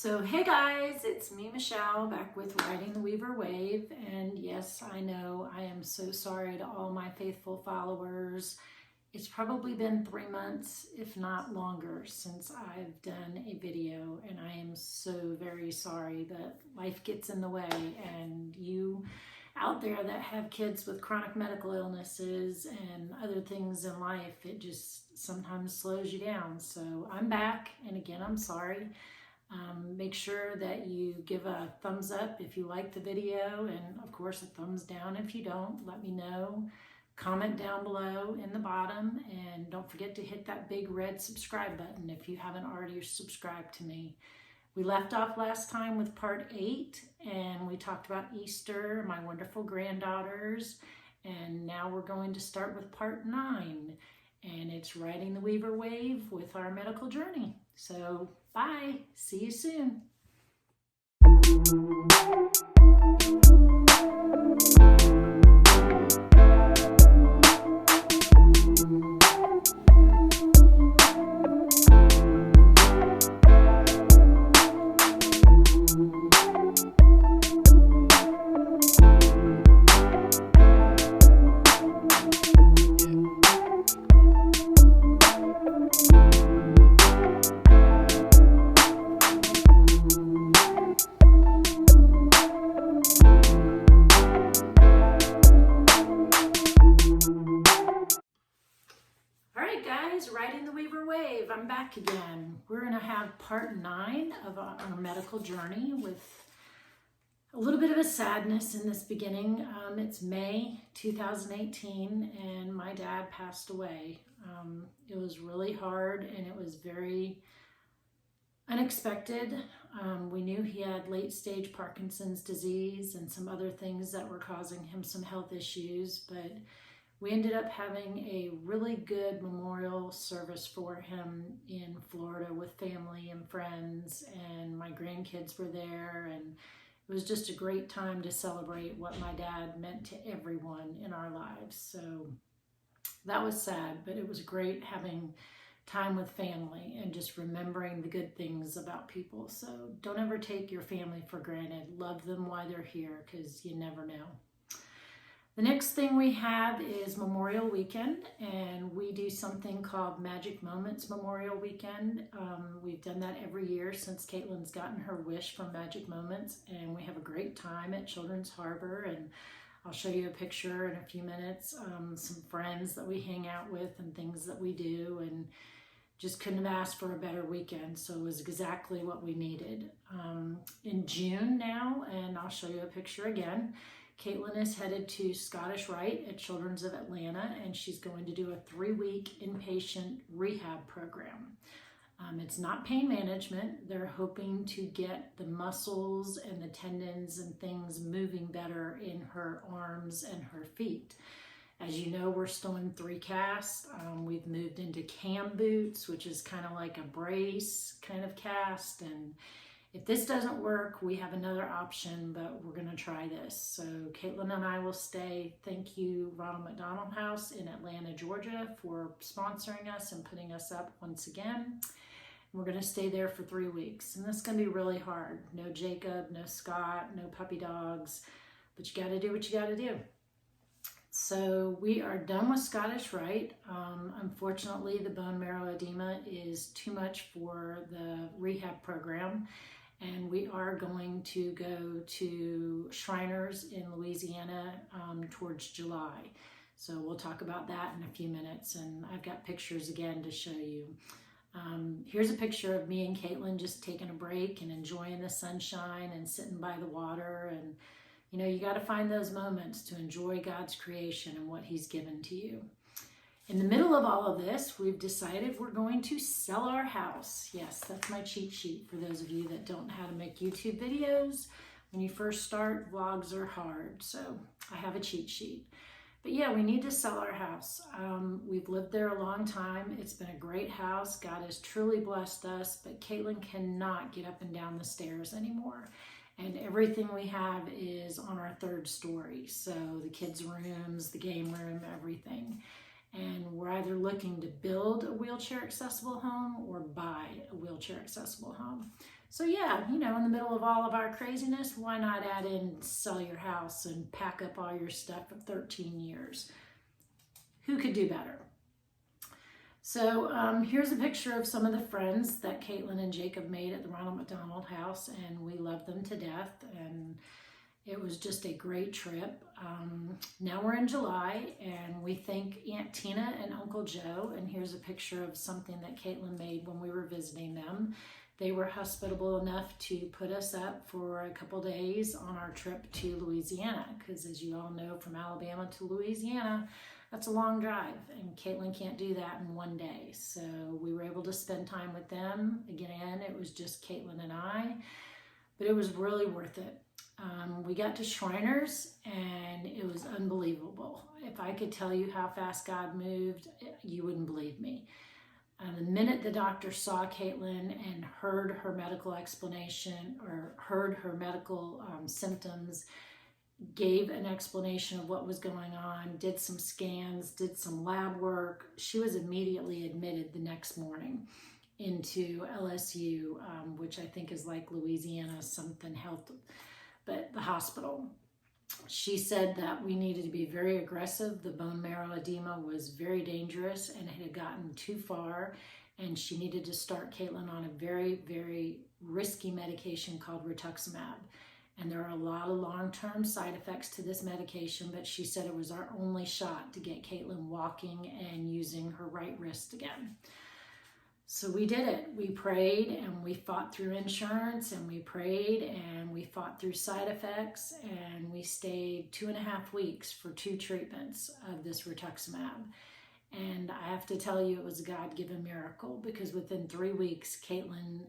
So hey guys, it's me Michelle back with Riding the Weaver Wave, and yes, I know I am so sorry to all my faithful followers. It's probably been 3 months, if not longer, since I've done a video, and I am so very sorry that life gets in the way, and you out there that have kids with chronic medical illnesses and other things in life, it just sometimes slows you down. So I'm back, and again, I'm sorry. Make sure that you give a thumbs up if you like the video, and of course a thumbs down if you don't. Let me know. Comment down below in the bottom, and don't forget to hit that big red subscribe button if you haven't already subscribed to me. We left off last time with part 8, and we talked about Easter, my wonderful granddaughters, and now we're going to start with part 9, and it's Riding the Weaver Wave with our medical journey. So bye, see you soon. Riding the Weaver Wave, I'm back again. We're going to have part 9 of our medical journey with a little bit of a sadness in this beginning. It's May 2018 and my dad passed away. It was really hard and it was very unexpected. We knew he had late stage Parkinson's disease and some other things that were causing him some health issues, but we ended up having a really good memorial service for him in Florida with family and friends, and my grandkids were there, and it was just a great time to celebrate what my dad meant to everyone in our lives. So that was sad, but it was great having time with family and just remembering the good things about people. So don't ever take your family for granted. Love them while they're here, because you never know. The next thing we have is Memorial Weekend, and we do something called Magic Moments Memorial Weekend. We've done that every year since Caitlin's gotten her wish from Magic Moments, and we have a great time at Children's Harbor, and I'll show you a picture in a few minutes, some friends that we hang out with and things that we do, and just couldn't have asked for a better weekend, so it was exactly what we needed. In June now, and I'll show you a picture again, Caitlin is headed to Scottish Rite at Children's of Atlanta, and she's going to do a 3-week inpatient rehab program. It's not pain management. They're hoping to get the muscles and the tendons and things moving better in her arms and her feet. As you know, we're still in 3 casts. We've moved into cam boots, which is kind of like a brace kind of cast, and if this doesn't work, we have another option, but we're going to try this. So Caitlin and I will stay. Thank you, Ronald McDonald House in Atlanta, Georgia, for sponsoring us and putting us up once again. We're going to stay there for 3 weeks, and this is going to be really hard. No Jacob, no Scott, no puppy dogs, but you got to do what you got to do. So we are done with Scottish Rite. Unfortunately, the bone marrow edema is too much for the rehab program, and we are going to go to Shriners in Louisiana towards July. So we'll talk about that in a few minutes, and I've got pictures again to show you. Here's a picture of me and Caitlin just taking a break and enjoying the sunshine and sitting by the water. And you know, you got to find those moments to enjoy God's creation and what He's given to you. In the middle of all of this, we've decided we're going to sell our house. Yes, that's my cheat sheet for those of you that don't know how to make YouTube videos. When you first start, vlogs are hard, so I have a cheat sheet. But yeah, we need to sell our house. We've lived there a long time. It's been a great house. God has truly blessed us, but Caitlin cannot get up and down the stairs anymore. And everything we have is on our 3rd story. So the kids' rooms, the game room, everything. And we're either looking to build a wheelchair accessible home or buy a wheelchair accessible home. So yeah, in the middle of all of our craziness, why not add in sell your house and pack up all your stuff for 13 years? Who could do better? So here's a picture of some of the friends that Caitlin and Jacob made at the Ronald McDonald House, and we love them to death, and it was just a great trip. Now we're in July, and we thank Aunt Tina and Uncle Joe, and here's a picture of something that Caitlin made when we were visiting them. They were hospitable enough to put us up for a couple days on our trip to Louisiana, because as you all know, from Alabama to Louisiana, that's a long drive, and Caitlin can't do that in one day. So we were able to spend time with them. Again, it was just Caitlin and I, but it was really worth it. We got to Shriners, and it was unbelievable. If I could tell you how fast God moved, you wouldn't believe me. The minute the doctor saw Caitlin and heard her medical explanation, or heard her medical symptoms, gave an explanation of what was going on, did some scans, did some lab work, she was immediately admitted the next morning into LSU, which I think is like Louisiana something health, but the hospital. She said that we needed to be very aggressive. The bone marrow edema was very dangerous, and it had gotten too far, and she needed to start Caitlin on a very, very risky medication called rituximab. And there are a lot of long-term side effects to this medication, but she said it was our only shot to get Caitlin walking and using her right wrist again. So we did it. We prayed, and we fought through insurance, and we prayed, and we fought through side effects, and we stayed 2.5 weeks for 2 treatments of this rituximab. And I have to tell you, it was a God-given miracle, because within 3 weeks, Caitlin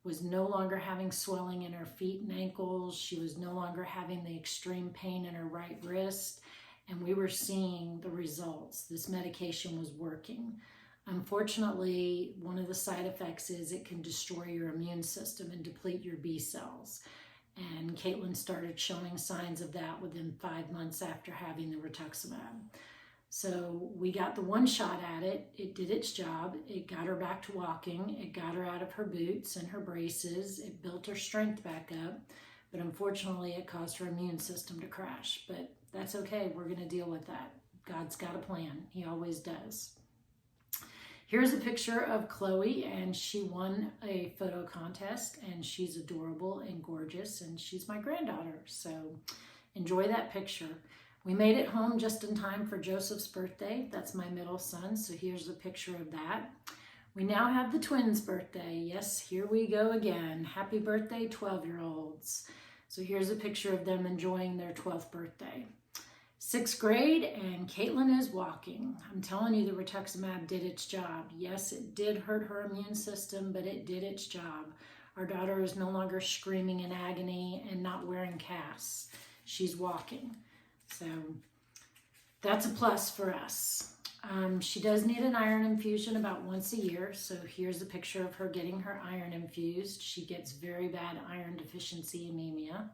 was no longer having swelling in her feet and ankles. She was no longer having the extreme pain in her right wrist, and we were seeing the results. This medication was working. Unfortunately, one of the side effects is it can destroy your immune system and deplete your B cells. And Caitlin started showing signs of that within 5 months after having the rituximab. So we got the one shot at it. It did its job. It got her back to walking. It got her out of her boots and her braces. It built her strength back up. But unfortunately, it caused her immune system to crash. But that's okay. We're going to deal with that. God's got a plan. He always does. Here's a picture of Chloe, and she won a photo contest, and she's adorable and gorgeous, and she's my granddaughter. So enjoy that picture. We made it home just in time for Joseph's birthday. That's my middle son, so here's a picture of that. We now have the twins' birthday. Yes, here we go again. Happy birthday, 12-year-olds. So here's a picture of them enjoying their 12th birthday. 6th grade, and Caitlin is walking. I'm telling you, the rituximab did its job. Yes, it did hurt her immune system, but it did its job. Our daughter is no longer screaming in agony and not wearing casts. She's walking. So that's a plus for us. She does need an iron infusion about once a year. So here's a picture of her getting her iron infused. She gets very bad iron deficiency anemia.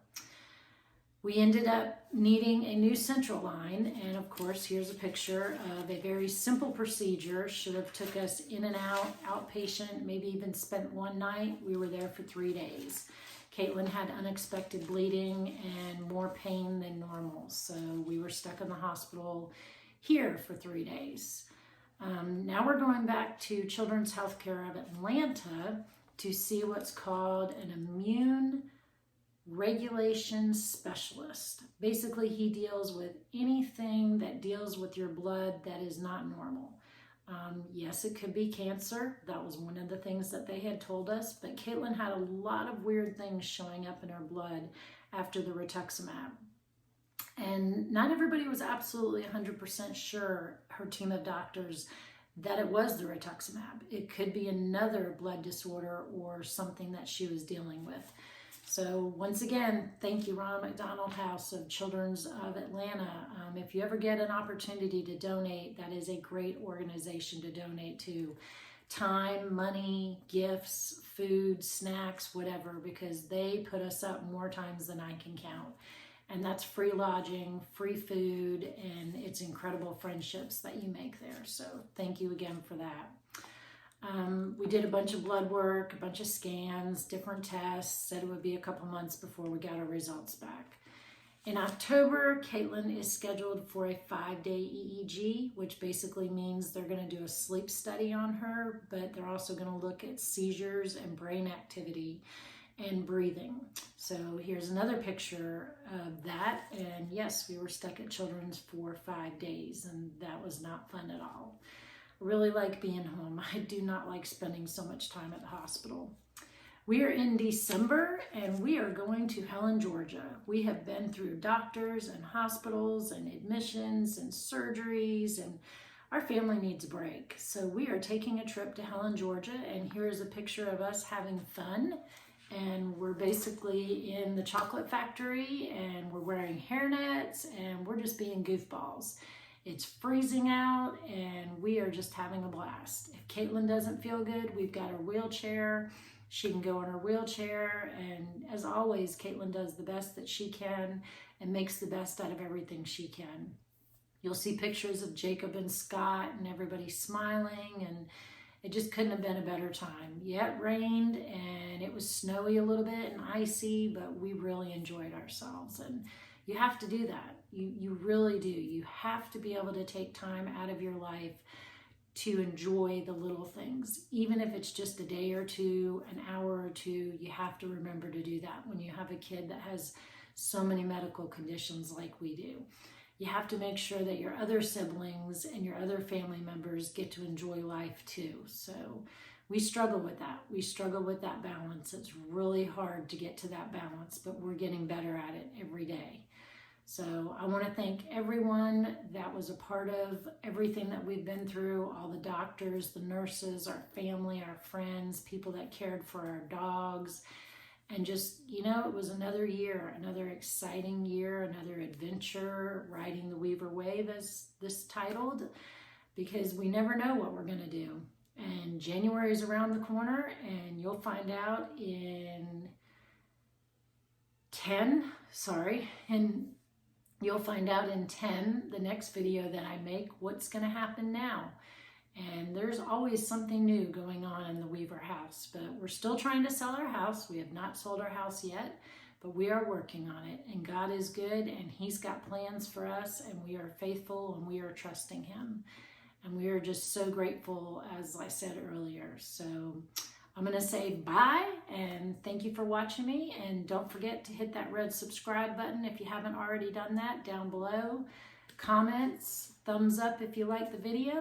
We ended up needing a new central line, and of course, here's a picture of a very simple procedure. Should have took us in and out, outpatient, maybe even spent one night. We were there for 3 days. Caitlin had unexpected bleeding and more pain than normal, so we were stuck in the hospital here for 3 days. Now we're going back to Children's Healthcare of Atlanta to see what's called an immune regulation specialist. Basically, he deals with anything that deals with your blood that is not normal. Yes, it could be cancer. That was one of the things that they had told us, but Caitlin had a lot of weird things showing up in her blood after the rituximab. And not everybody was absolutely 100% sure, her team of doctors, that it was the rituximab. It could be another blood disorder or something that she was dealing with. So once again, thank you, Ronald McDonald House of Children's of Atlanta. If you ever get an opportunity to donate, that is a great organization to donate to. Time, money, gifts, food, snacks, whatever, because they put us up more times than I can count. And that's free lodging, free food, and it's incredible friendships that you make there. So thank you again for that. We did a bunch of blood work, a bunch of scans, different tests, said it would be a couple months before we got our results back. In October, Caitlin is scheduled for a 5-day EEG, which basically means they're going to do a sleep study on her, but they're also going to look at seizures and brain activity and breathing. So here's another picture of that. And yes, we were stuck at Children's for 5 days, and that was not fun at all. I really like being home. I do not like spending so much time at the hospital. We are in December and we are going to Helen, Georgia. We have been through doctors and hospitals and admissions and surgeries, and our family needs a break. So we are taking a trip to Helen, Georgia, and here's a picture of us having fun. And we're basically in the chocolate factory and we're wearing hairnets and we're just being goofballs. It's freezing out and we are just having a blast. If Caitlin doesn't feel good, we've got her wheelchair. She can go in her wheelchair, and as always, Caitlin does the best that she can and makes the best out of everything she can. You'll see pictures of Jacob and Scott and everybody smiling, and it just couldn't have been a better time. Yeah, it rained and it was snowy a little bit and icy, but we really enjoyed ourselves. And you have to do that. You really do. You have to be able to take time out of your life to enjoy the little things. Even if it's just a day or two, an hour or two, you have to remember to do that when you have a kid that has so many medical conditions like we do. You have to make sure that your other siblings and your other family members get to enjoy life too. So we struggle with that. We struggle with that balance. It's really hard to get to that balance, but we're getting better at it every day. So I want to thank everyone that was a part of everything that we've been through, all the doctors, the nurses, our family, our friends, people that cared for our dogs. And just, it was another year, another exciting year, another adventure, riding the Weaver Wave, as this titled, because we never know what we're going to do. And January is around the corner, and you'll find out you'll find out in 10, the next video that I make, what's going to happen now. And there's always something new going on in the Weaver house, but we're still trying to sell our house. We have not sold our house yet, but we are working on it. And God is good, and He's got plans for us, and we are faithful, and we are trusting Him. And we are just so grateful, as I said earlier. So I'm going to say bye, and thank you for watching me. And don't forget to hit that red subscribe button if you haven't already done that down below. Comments, thumbs up if you like the video.